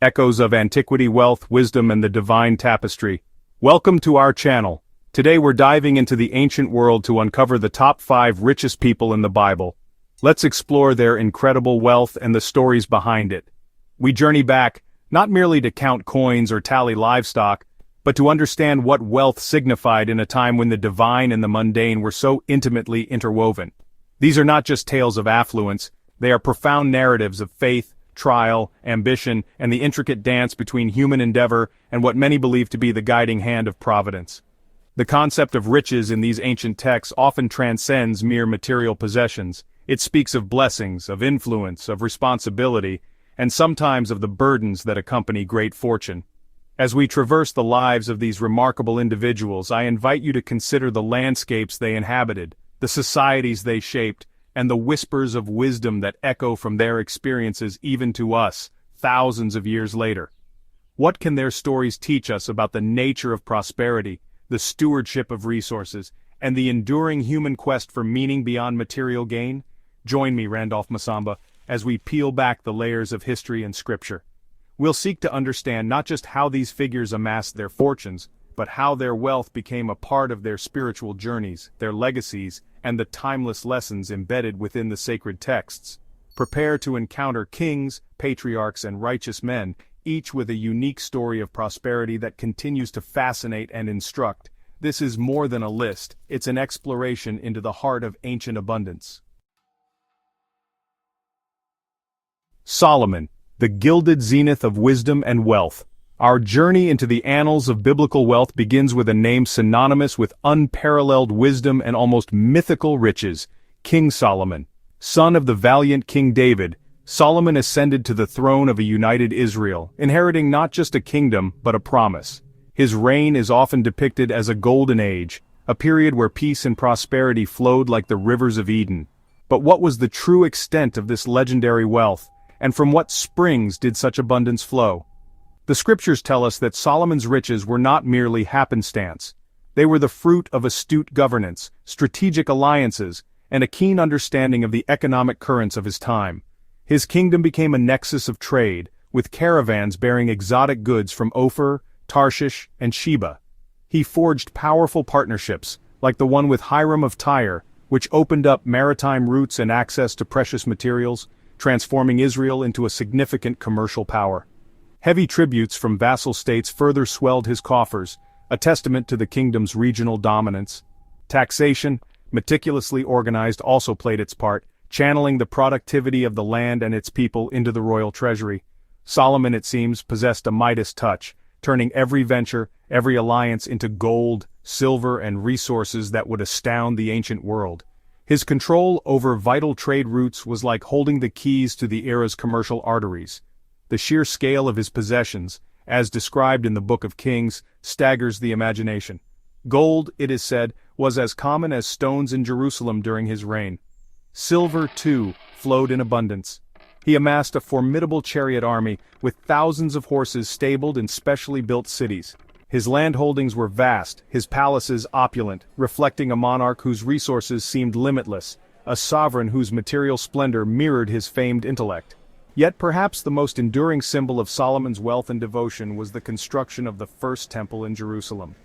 echoes of antiquity, wealth, wisdom, and the divine tapestry. Welcome to our channel. Today we're diving into the ancient world to uncover the top 5 richest people in the Bible. Let's explore their incredible wealth and the stories behind it. We journey back, not merely to count coins or tally livestock, but to understand what wealth signified in a time when the divine and the mundane were so intimately interwoven. These are not just tales of affluence, they are profound narratives of faith, trial, ambition, and the intricate dance between human endeavor and what many believe to be the guiding hand of providence. The concept of riches in these ancient texts often transcends mere material possessions. It speaks of blessings, of influence, of responsibility, and sometimes of the burdens that accompany great fortune. As we traverse the lives of these remarkable individuals, I invite you to consider the landscapes they inhabited, the societies they shaped, and the whispers of wisdom that echo from their experiences even to us, thousands of years later. What can their stories teach us about the nature of prosperity, the stewardship of resources, and the enduring human quest for meaning beyond material gain? Join me, Randolph Masamba, as we peel back the layers of history and scripture. We'll seek to understand not just how these figures amassed their fortunes, but how their wealth became a part of their spiritual journeys, their legacies, and the timeless lessons embedded within the sacred texts. Prepare to encounter kings, patriarchs, and righteous men, each with a unique story of prosperity that continues to fascinate and instruct. This is more than a list, it's an exploration into the heart of ancient abundance. Solomon, the gilded zenith of wisdom and wealth. Our journey into the annals of biblical wealth begins with a name synonymous with unparalleled wisdom and almost mythical riches, King Solomon. Son of the valiant King David, Solomon ascended to the throne of a united Israel, inheriting not just a kingdom, but a promise. His reign is often depicted as a golden age, a period where peace and prosperity flowed like the rivers of Eden. But what was the true extent of this legendary wealth, and from what springs did such abundance flow? The scriptures tell us that Solomon's riches were not merely happenstance. They were the fruit of astute governance, strategic alliances, and a keen understanding of the economic currents of his time. His kingdom became a nexus of trade, with caravans bearing exotic goods from Ophir, Tarshish, and Sheba. He forged powerful partnerships, like the one with Hiram of Tyre, which opened up maritime routes and access to precious materials, transforming Israel into a significant commercial power. Heavy tributes from vassal states further swelled his coffers, a testament to the kingdom's regional dominance. Taxation, meticulously organized, also played its part, channeling the productivity of the land and its people into the royal treasury. Solomon, it seems, possessed a Midas touch, turning every venture, every alliance into gold, silver, and resources that would astound the ancient world. His control over vital trade routes was like holding the keys to the era's commercial arteries. The sheer scale of his possessions, as described in the Book of Kings, staggers the imagination. Gold, it is said, was as common as stones in Jerusalem during his reign. Silver, too, flowed in abundance. He amassed a formidable chariot army, with thousands of horses stabled in specially built cities. His landholdings were vast, his palaces opulent, reflecting a monarch whose resources seemed limitless, a sovereign whose material splendor mirrored his famed intellect. Yet perhaps the most enduring symbol of Solomon's wealth and devotion was the construction of the first temple in Jerusalem.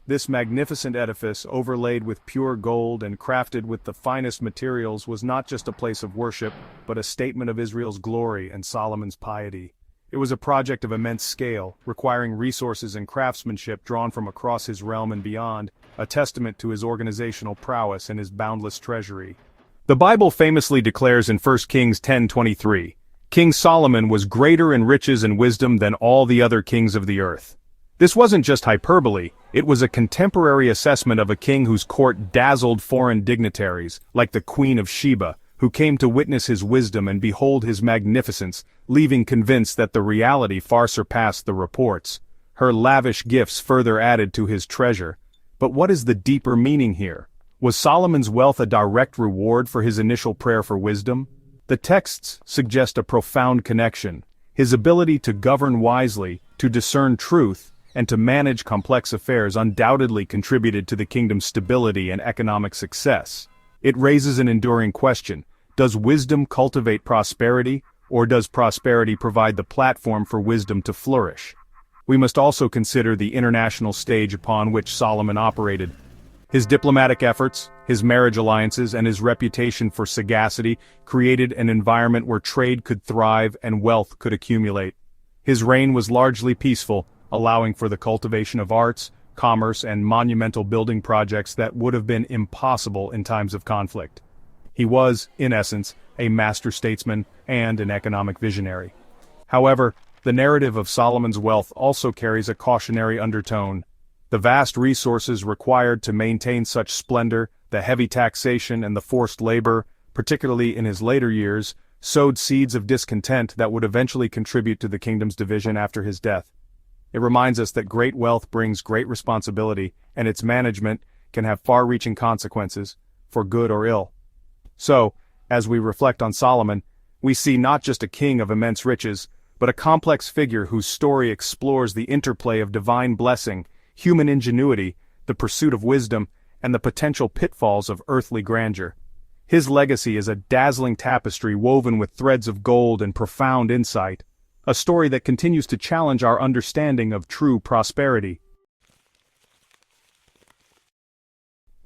This magnificent edifice, overlaid with pure gold and crafted with the finest materials, was not just a place of worship, but a statement of Israel's glory and Solomon's piety. It was a project of immense scale, requiring resources and craftsmanship drawn from across his realm and beyond, a testament to his organizational prowess and his boundless treasury. The Bible famously declares in 1 Kings 10:23, King Solomon was greater in riches and wisdom than all the other kings of the earth. This wasn't just hyperbole, it was a contemporary assessment of a king whose court dazzled foreign dignitaries, like the Queen of Sheba, who came to witness his wisdom and behold his magnificence, leaving convinced that the reality far surpassed the reports. Her lavish gifts further added to his treasure. But what is the deeper meaning here? Was Solomon's wealth a direct reward for his initial prayer for wisdom? The texts suggest a profound connection. His ability to govern wisely, to discern truth, and to manage complex affairs undoubtedly contributed to the kingdom's stability and economic success. It raises an enduring question: does wisdom cultivate prosperity, or does prosperity provide the platform for wisdom to flourish? We must also consider the international stage upon which Solomon operated. His diplomatic efforts, his marriage alliances, and his reputation for sagacity created an environment where trade could thrive and wealth could accumulate. His reign was largely peaceful, allowing for the cultivation of arts, commerce, and monumental building projects that would have been impossible in times of conflict. He was, in essence, a master statesman and an economic visionary. However, the narrative of Solomon's wealth also carries a cautionary undertone. The vast resources required to maintain such splendor, the heavy taxation and the forced labor, particularly in his later years, sowed seeds of discontent that would eventually contribute to the kingdom's division after his death. It reminds us that great wealth brings great responsibility, and its management can have far-reaching consequences, for good or ill. So, as we reflect on Solomon, we see not just a king of immense riches, but a complex figure whose story explores the interplay of divine blessing, human ingenuity, the pursuit of wisdom, and the potential pitfalls of earthly grandeur. His legacy is a dazzling tapestry woven with threads of gold and profound insight, a story that continues to challenge our understanding of true prosperity.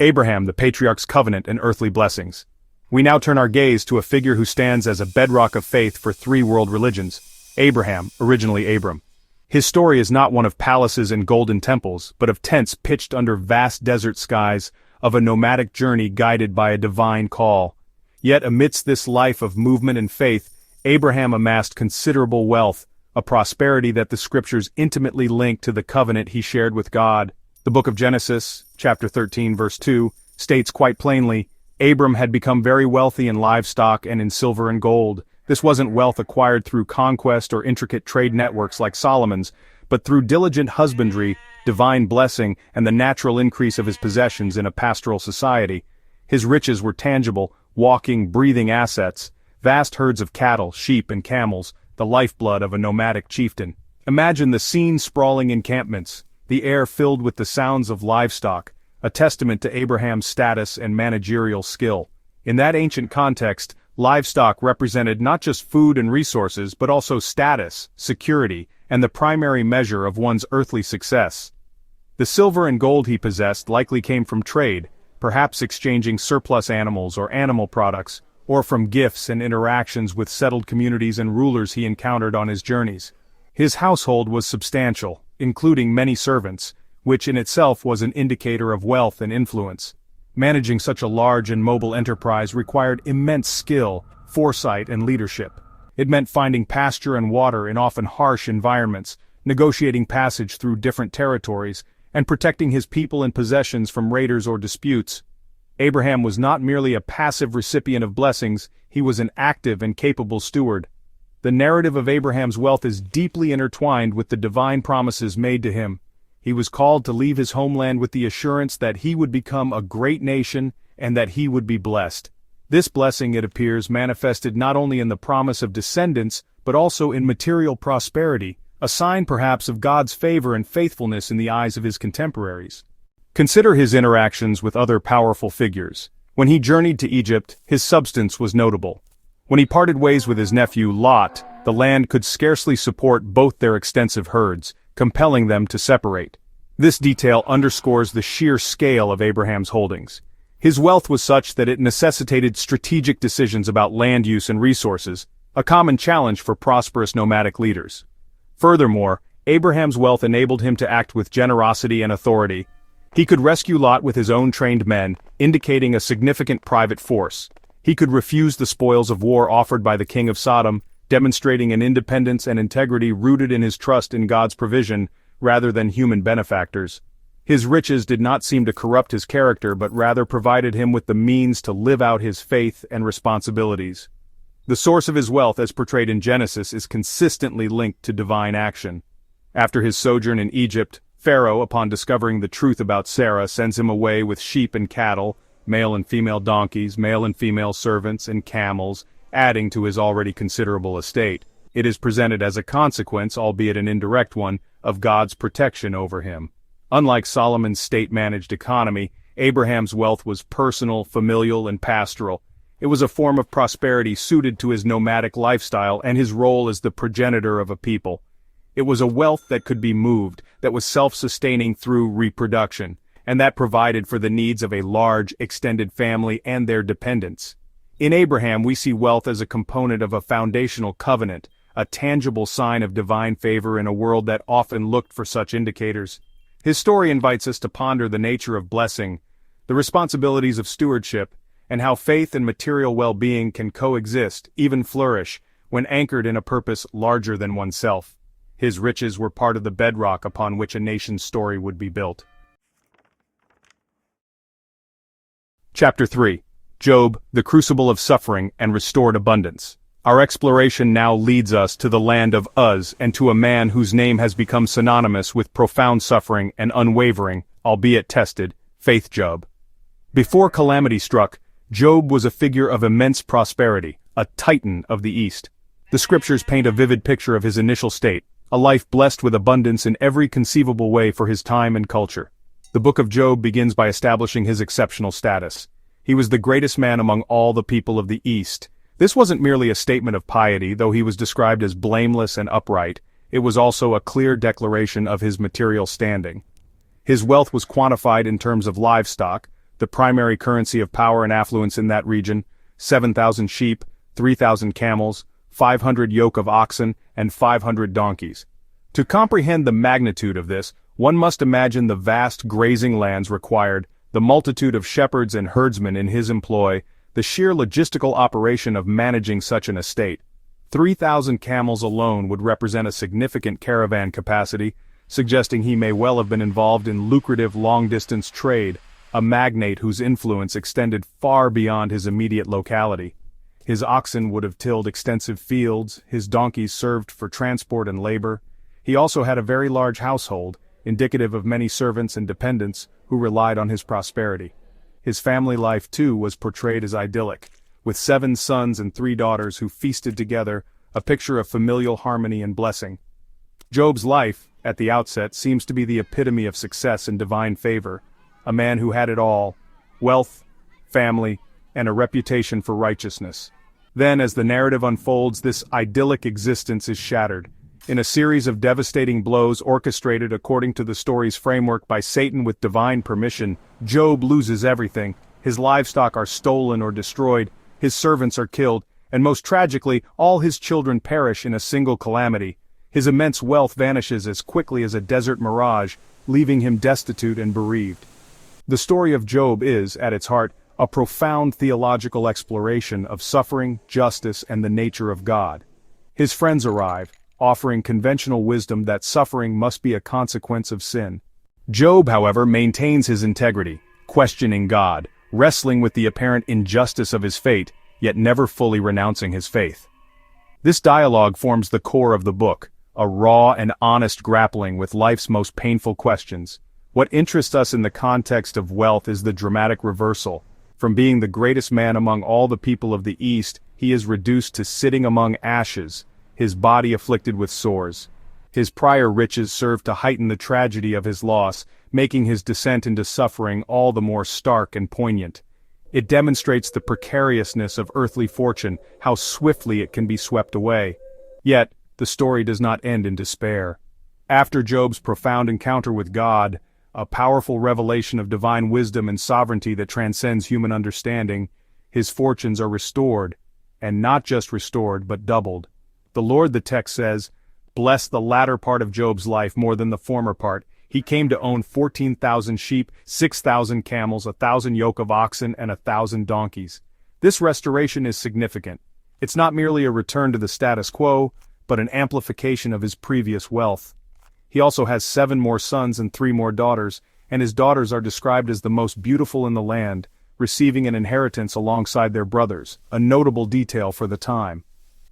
Abraham, the patriarch's covenant and earthly blessings. We now turn our gaze to a figure who stands as a bedrock of faith for three world religions. Abraham, originally Abram. His story is not one of palaces and golden temples, but of tents pitched under vast desert skies, of a nomadic journey guided by a divine call. Yet amidst this life of movement and faith, Abraham amassed considerable wealth, a prosperity that the scriptures intimately link to the covenant he shared with God. The book of Genesis, chapter 13, verse 2, states quite plainly, Abram had become very wealthy in livestock and in silver and gold. This wasn't wealth acquired through conquest or intricate trade networks like Solomon's, but through diligent husbandry, divine blessing, and the natural increase of his possessions in a pastoral society. His riches were tangible, walking, breathing assets, vast herds of cattle, sheep, and camels, the lifeblood of a nomadic chieftain. Imagine the scene: sprawling encampments, the air filled with the sounds of livestock, a testament to Abraham's status and managerial skill. In that ancient context, livestock represented not just food and resources but also status, security, and the primary measure of one's earthly success. The silver and gold he possessed likely came from trade, perhaps exchanging surplus animals or animal products, or from gifts and interactions with settled communities and rulers he encountered on his journeys. His household was substantial, including many servants, which in itself was an indicator of wealth and influence. Managing such a large and mobile enterprise required immense skill, foresight, and leadership. It meant finding pasture and water in often harsh environments, negotiating passage through different territories, and protecting his people and possessions from raiders or disputes. Abraham was not merely a passive recipient of blessings, he was an active and capable steward. The narrative of Abraham's wealth is deeply intertwined with the divine promises made to him. He was called to leave his homeland with the assurance that he would become a great nation and that he would be blessed. This blessing, it appears, manifested not only in the promise of descendants, but also in material prosperity, a sign perhaps of God's favor and faithfulness in the eyes of his contemporaries. Consider his interactions with other powerful figures. When he journeyed to Egypt, his substance was notable. When he parted ways with his nephew Lot, the land could scarcely support both their extensive herds, compelling them to separate. This detail underscores the sheer scale of Abraham's holdings. His wealth was such that it necessitated strategic decisions about land use and resources, a common challenge for prosperous nomadic leaders. Furthermore, Abraham's wealth enabled him to act with generosity and authority. He could rescue Lot with his own trained men, indicating a significant private force. He could refuse the spoils of war offered by the king of Sodom, demonstrating an independence and integrity rooted in his trust in God's provision, rather than human benefactors. His riches did not seem to corrupt his character but rather provided him with the means to live out his faith and responsibilities. The source of his wealth, as portrayed in Genesis, is consistently linked to divine action. After his sojourn in Egypt, Pharaoh, upon discovering the truth about Sarah, sends him away with sheep and cattle, male and female donkeys, male and female servants, and camels, adding to his already considerable estate. It is presented as a consequence, albeit an indirect one, of God's protection over him. Unlike Solomon's state-managed economy, Abraham's wealth was personal, familial, and pastoral. It was a form of prosperity suited to his nomadic lifestyle and his role as the progenitor of a people. It was a wealth that could be moved, that was self-sustaining through reproduction, and that provided for the needs of a large, extended family and their dependents. In Abraham, we see wealth as a component of a foundational covenant, a tangible sign of divine favor in a world that often looked for such indicators. His story invites us to ponder the nature of blessing, the responsibilities of stewardship, and how faith and material well-being can coexist, even flourish, when anchored in a purpose larger than oneself. His riches were part of the bedrock upon which a nation's story would be built. Chapter 3. Job, the Crucible of Suffering and Restored Abundance. Our exploration now leads us to the land of Uz and to a man whose name has become synonymous with profound suffering and unwavering, albeit tested, faith. Job. Before calamity struck, Job was a figure of immense prosperity, a titan of the East. The scriptures paint a vivid picture of his initial state, a life blessed with abundance in every conceivable way for his time and culture. The book of Job begins by establishing his exceptional status. He was the greatest man among all the people of the East. This wasn't merely a statement of piety, though he was described as blameless and upright. It was also a clear declaration of his material standing. His wealth was quantified in terms of livestock, the primary currency of power and affluence in that region: 7,000 sheep, 3,000 camels, 500 yoke of oxen, and 500 donkeys. To comprehend the magnitude of this, one must imagine the vast grazing lands required, the multitude of shepherds and herdsmen in his employ, the sheer logistical operation of managing such an estate. 3,000 camels alone would represent a significant caravan capacity, suggesting he may well have been involved in lucrative long-distance trade, a magnate whose influence extended far beyond his immediate locality. His oxen would have tilled extensive fields, his donkeys served for transport and labor. He also had a very large household, indicative of many servants and dependents who relied on his prosperity. His family life, too, was portrayed as idyllic, with 7 sons and 3 daughters who feasted together, a picture of familial harmony and blessing. Job's life, at the outset, seems to be the epitome of success and divine favor, a man who had it all: wealth, family, and a reputation for righteousness. Then, as the narrative unfolds, this idyllic existence is shattered. In a series of devastating blows orchestrated according to the story's framework by Satan with divine permission, Job loses everything. His livestock are stolen or destroyed, his servants are killed, and most tragically, all his children perish in a single calamity. His immense wealth vanishes as quickly as a desert mirage, leaving him destitute and bereaved. The story of Job is, at its heart, a profound theological exploration of suffering, justice, and the nature of God. His friends arrive, offering conventional wisdom that suffering must be a consequence of sin. Job, however, maintains his integrity, questioning God, wrestling with the apparent injustice of his fate, yet never fully renouncing his faith. This dialogue forms the core of the book, a raw and honest grappling with life's most painful questions. What interests us in the context of wealth is the dramatic reversal. From being the greatest man among all the people of the East, he is reduced to sitting among ashes, his body afflicted with sores. His prior riches serve to heighten the tragedy of his loss, making his descent into suffering all the more stark and poignant. It demonstrates the precariousness of earthly fortune, how swiftly it can be swept away. Yet, the story does not end in despair. After Job's profound encounter with God, a powerful revelation of divine wisdom and sovereignty that transcends human understanding, his fortunes are restored, and not just restored but doubled. The Lord, the text says, blessed the latter part of Job's life more than the former part. He came to own 14,000 sheep, 6,000 camels, 1,000 yoke of oxen, and 1,000 donkeys. This restoration is significant. It's not merely a return to the status quo, but an amplification of his previous wealth. He also has 7 more sons and 3 more daughters, and his daughters are described as the most beautiful in the land, receiving an inheritance alongside their brothers, a notable detail for the time.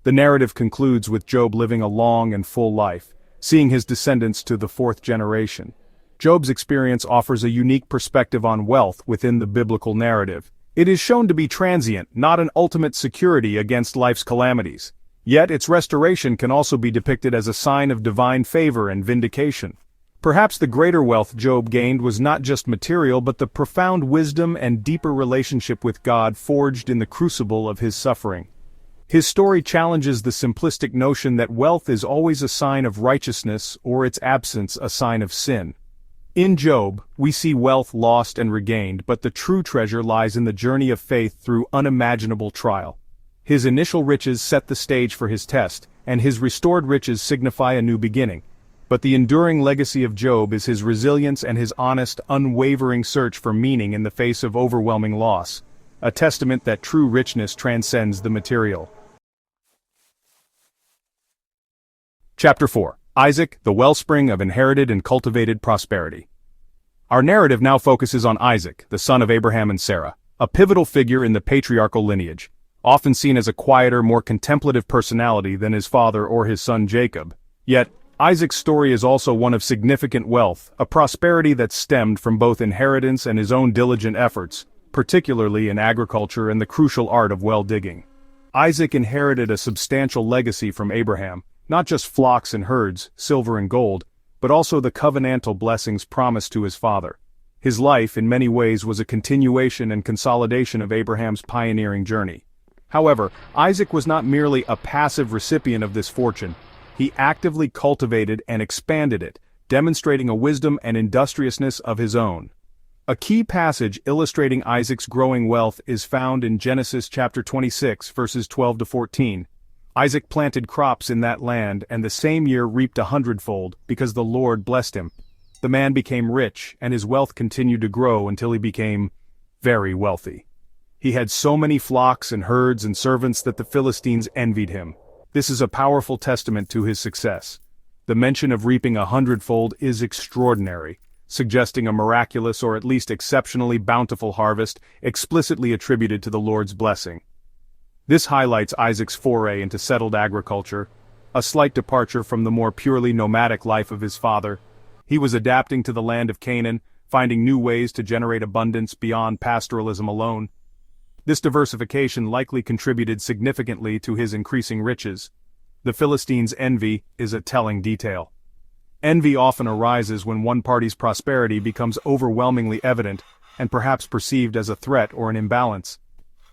The narrative concludes with Job living a long and full life, seeing his descendants to the 4th generation. Job's experience offers a unique perspective on wealth within the biblical narrative. It is shown to be transient, not an ultimate security against life's calamities. Yet its restoration can also be depicted as a sign of divine favor and vindication. Perhaps the greater wealth Job gained was not just material but the profound wisdom and deeper relationship with God forged in the crucible of his suffering. His story challenges the simplistic notion that wealth is always a sign of righteousness or its absence a sign of sin. In Job, we see wealth lost and regained, but the true treasure lies in the journey of faith through unimaginable trial. His initial riches set the stage for his test, and his restored riches signify a new beginning. But the enduring legacy of Job is his resilience and his honest, unwavering search for meaning in the face of overwhelming loss, a testament that true richness transcends the material. Chapter 4. Isaac, the wellspring of inherited and cultivated prosperity. Our narrative now focuses on Isaac, the son of Abraham and Sarah, a pivotal figure in the patriarchal lineage, often seen as a quieter, more contemplative personality than his father or his son Jacob. Yet, Isaac's story is also one of significant wealth, a prosperity that stemmed from both inheritance and his own diligent efforts, particularly in agriculture and the crucial art of well digging. Isaac inherited a substantial legacy from Abraham, not just flocks and herds, silver and gold, but also the covenantal blessings promised to his father. His life, in many ways, was a continuation and consolidation of Abraham's pioneering journey. However, Isaac was not merely a passive recipient of this fortune. He actively cultivated and expanded it, demonstrating a wisdom and industriousness of his own. A key passage illustrating Isaac's growing wealth is found in Genesis chapter 26, verses 12 to 14. Isaac planted crops in that land and the same year reaped 100-fold, because the Lord blessed him. The man became rich, and his wealth continued to grow until he became very wealthy. He had so many flocks and herds and servants that the Philistines envied him. This is a powerful testament to his success. The mention of reaping 100-fold is extraordinary, suggesting a miraculous or at least exceptionally bountiful harvest explicitly attributed to the Lord's blessing. This highlights Isaac's foray into settled agriculture, a slight departure from the more purely nomadic life of his father. He was adapting to the land of Canaan, finding new ways to generate abundance beyond pastoralism alone. This diversification likely contributed significantly to his increasing riches. The Philistines' envy is a telling detail. Envy often arises when one party's prosperity becomes overwhelmingly evident, and perhaps perceived as a threat or an imbalance.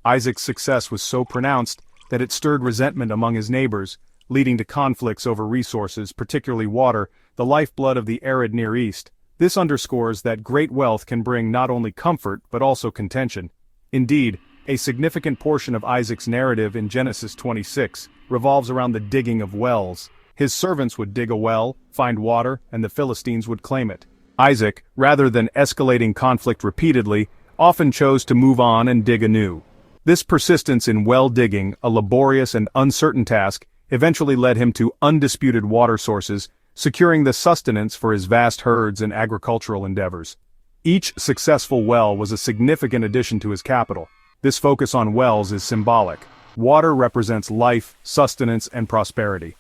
Isaac's success was so pronounced that it stirred resentment among his neighbors, leading to conflicts over resources, particularly water, the lifeblood of the arid Near East. This underscores that great wealth can bring not only comfort but also contention. Indeed, a significant portion of Isaac's narrative in Genesis 26 revolves around the digging of wells. His servants would dig a well, find water, and the Philistines would claim it. Isaac, rather than escalating conflict repeatedly, often chose to move on and dig anew. This persistence in well digging, a laborious and uncertain task, eventually led him to undisputed water sources, securing the sustenance for his vast herds and agricultural endeavors. Each successful well was a significant addition to his capital. This focus on wells is symbolic. Water represents life, sustenance, and prosperity.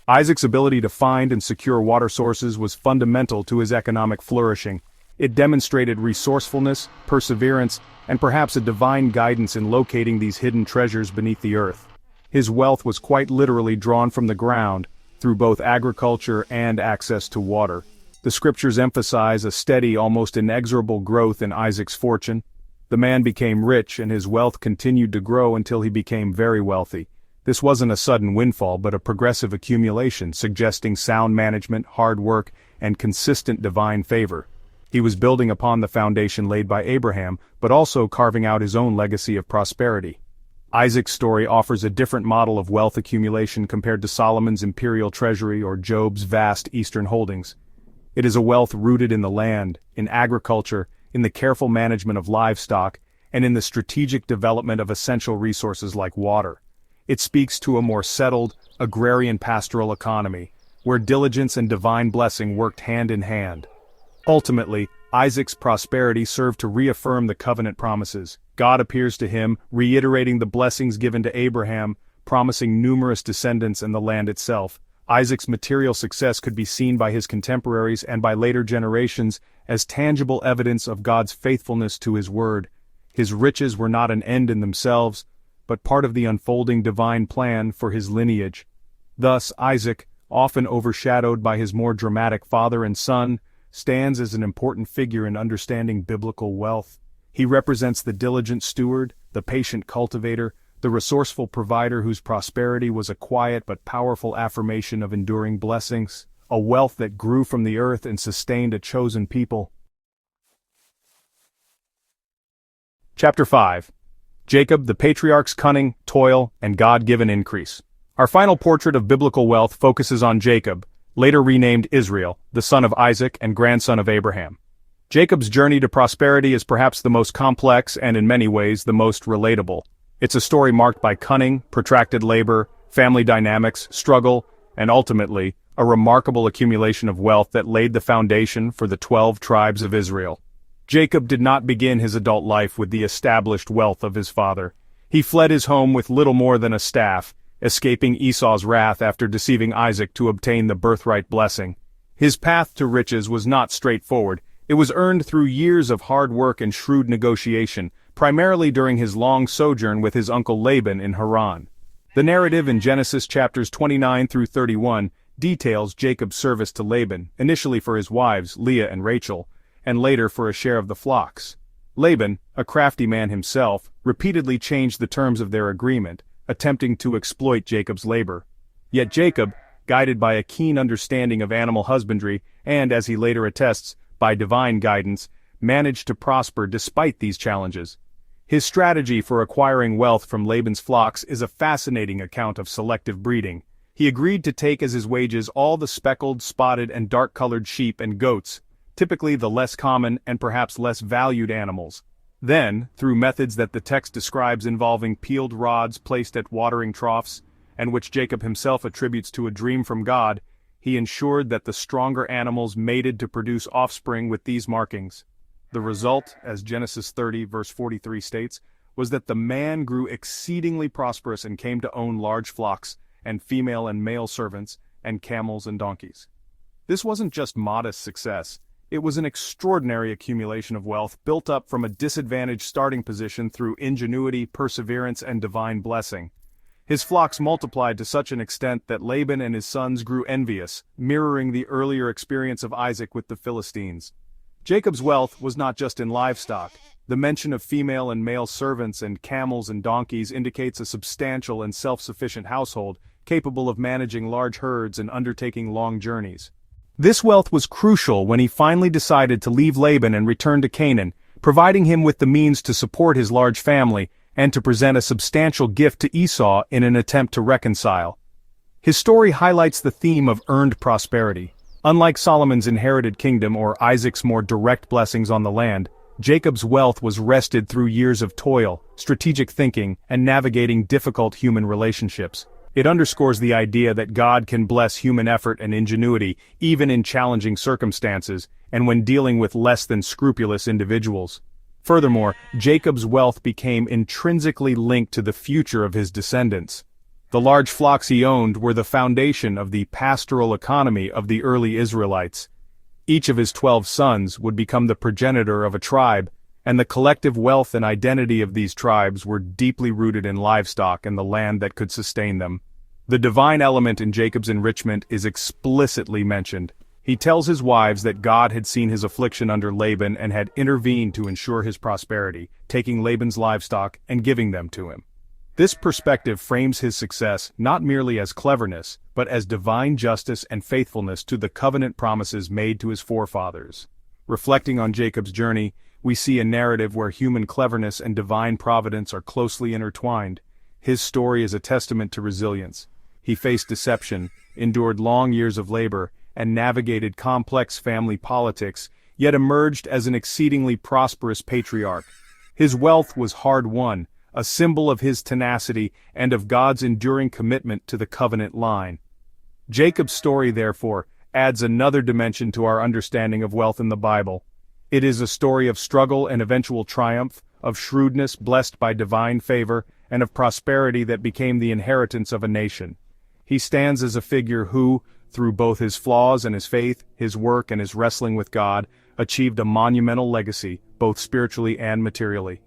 Isaac's ability to find and secure water sources was fundamental to his economic flourishing. It demonstrated resourcefulness, perseverance, and perhaps a divine guidance in locating these hidden treasures beneath the earth. His wealth was quite literally drawn from the ground, through both agriculture and access to water. The scriptures emphasize a steady, almost inexorable growth in Isaac's fortune. The man became rich and his wealth continued to grow until he became very wealthy. This wasn't a sudden windfall but a progressive accumulation, suggesting sound management, hard work, and consistent divine favor. He was building upon the foundation laid by Abraham, but also carving out his own legacy of prosperity. Isaac's story offers a different model of wealth accumulation compared to Solomon's imperial treasury or Job's vast eastern holdings. It is a wealth rooted in the land, in agriculture, in the careful management of livestock, and in the strategic development of essential resources like water. It speaks to a more settled, agrarian pastoral economy, where diligence and divine blessing worked hand in hand. Ultimately, Isaac's prosperity served to reaffirm the covenant promises. God appears to him, reiterating the blessings given to Abraham, promising numerous descendants and the land itself. Isaac's material success could be seen by his contemporaries and by later generations as tangible evidence of God's faithfulness to his word. His riches were not an end in themselves, but part of the unfolding divine plan for his lineage. Thus, Isaac, often overshadowed by his more dramatic father and son, stands as an important figure in understanding biblical wealth. He represents the diligent steward, the patient cultivator, the resourceful provider whose prosperity was a quiet but powerful affirmation of enduring blessings, a wealth that grew from the earth and sustained a chosen people. Chapter 5. Jacob, the patriarch's cunning, toil, and God-given increase. Our final portrait of biblical wealth focuses on Jacob, later renamed Israel, the son of Isaac and grandson of Abraham. Jacob's journey to prosperity is perhaps the most complex and in many ways the most relatable. It's a story marked by cunning, protracted labor, family dynamics, struggle, and ultimately, a remarkable accumulation of wealth that laid the foundation for the 12 tribes of Israel. Jacob did not begin his adult life with the established wealth of his father. He fled his home with little more than a staff, escaping Esau's wrath after deceiving Isaac to obtain the birthright blessing. His path to riches was not straightforward. It was earned through years of hard work and shrewd negotiation, primarily during his long sojourn with his uncle Laban in Haran. The narrative in Genesis chapters 29 through 31 details Jacob's service to Laban, initially for his wives, Leah and Rachel, and later for a share of the flocks. Laban, a crafty man himself, repeatedly changed the terms of their agreement, attempting to exploit Jacob's labor. Yet Jacob, guided by a keen understanding of animal husbandry and, as he later attests, by divine guidance, managed to prosper despite these challenges. His strategy for acquiring wealth from Laban's flocks is a fascinating account of selective breeding. He agreed to take as his wages all the speckled, spotted, and dark-colored sheep and goats, typically the less common and perhaps less valued animals. Then, through methods that the text describes involving peeled rods placed at watering troughs, and which Jacob himself attributes to a dream from God, he ensured that the stronger animals mated to produce offspring with these markings. The result, as Genesis 30 verse 43 states, was that the man grew exceedingly prosperous and came to own large flocks, and female and male servants, and camels and donkeys. This wasn't just modest success. It was an extraordinary accumulation of wealth built up from a disadvantaged starting position through ingenuity, perseverance, and divine blessing. His flocks multiplied to such an extent that Laban and his sons grew envious, mirroring the earlier experience of Isaac with the Philistines. Jacob's wealth was not just in livestock. The mention of female and male servants and camels and donkeys indicates a substantial and self-sufficient household, capable of managing large herds and undertaking long journeys. This wealth was crucial when he finally decided to leave Laban and return to Canaan, providing him with the means to support his large family and to present a substantial gift to Esau in an attempt to reconcile. His story highlights the theme of earned prosperity. Unlike Solomon's inherited kingdom or Isaac's more direct blessings on the land, Jacob's wealth was wrested through years of toil, strategic thinking, and navigating difficult human relationships. It underscores the idea that God can bless human effort and ingenuity even in challenging circumstances and when dealing with less than scrupulous individuals. Furthermore, Jacob's wealth became intrinsically linked to the future of his descendants. The large flocks he owned were the foundation of the pastoral economy of the early Israelites. Each of his 12 sons would become the progenitor of a tribe, and the collective wealth and identity of these tribes were deeply rooted in livestock and the land that could sustain them. The divine element in Jacob's enrichment is explicitly mentioned. He tells his wives that God had seen his affliction under Laban and had intervened to ensure his prosperity, taking Laban's livestock and giving them to him. This perspective frames his success not merely as cleverness, but as divine justice and faithfulness to the covenant promises made to his forefathers. Reflecting on Jacob's journey, we see a narrative where human cleverness and divine providence are closely intertwined. His story is a testament to resilience. He faced deception, endured long years of labor, and navigated complex family politics, yet emerged as an exceedingly prosperous patriarch. His wealth was hard-won, a symbol of his tenacity and of God's enduring commitment to the covenant line. Jacob's story, therefore, adds another dimension to our understanding of wealth in the Bible. It is a story of struggle and eventual triumph, of shrewdness blessed by divine favor, and of prosperity that became the inheritance of a nation. He stands as a figure who, through both his flaws and his faith, his work and his wrestling with God, achieved a monumental legacy, both spiritually and materially.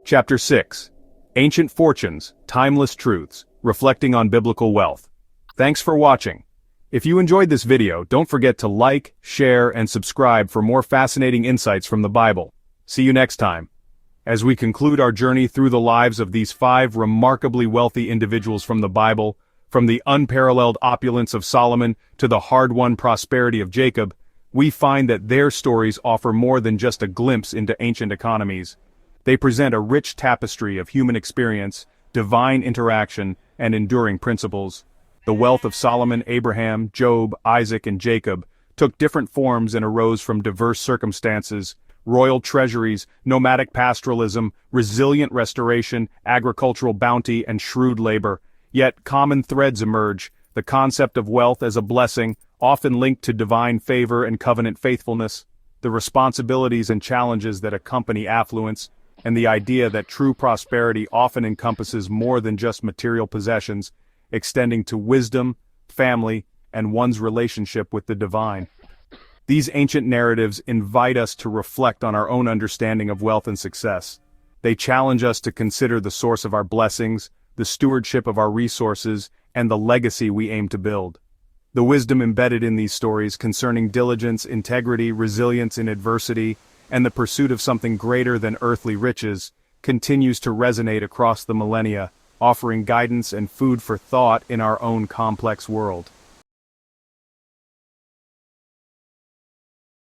Chapter 6. Ancient Fortunes, Timeless Truths, Reflecting on Biblical Wealth. Thanks for watching. If you enjoyed this video, don't forget to like, share, and subscribe for more fascinating insights from the Bible. See you next time. As we conclude our journey through the lives of these 5 remarkably wealthy individuals from the Bible, from the unparalleled opulence of Solomon to the hard-won prosperity of Jacob, we find that their stories offer more than just a glimpse into ancient economies. They present a rich tapestry of human experience, divine interaction, and enduring principles. The wealth of Solomon, Abraham, Job, Isaac, and Jacob took different forms and arose from diverse circumstances: royal treasuries, nomadic pastoralism, resilient restoration, agricultural bounty, and shrewd labor. Yet common threads emerge: the concept of wealth as a blessing, often linked to divine favor and covenant faithfulness, the responsibilities and challenges that accompany affluence, and the idea that true prosperity often encompasses more than just material possessions, extending to wisdom, family, and one's relationship with the divine. These ancient narratives invite us to reflect on our own understanding of wealth and success. They challenge us to consider the source of our blessings, the stewardship of our resources, and the legacy we aim to build. The wisdom embedded in these stories concerning diligence, integrity, resilience in adversity, and the pursuit of something greater than earthly riches continues to resonate across the millennia, offering guidance and food for thought in our own complex world.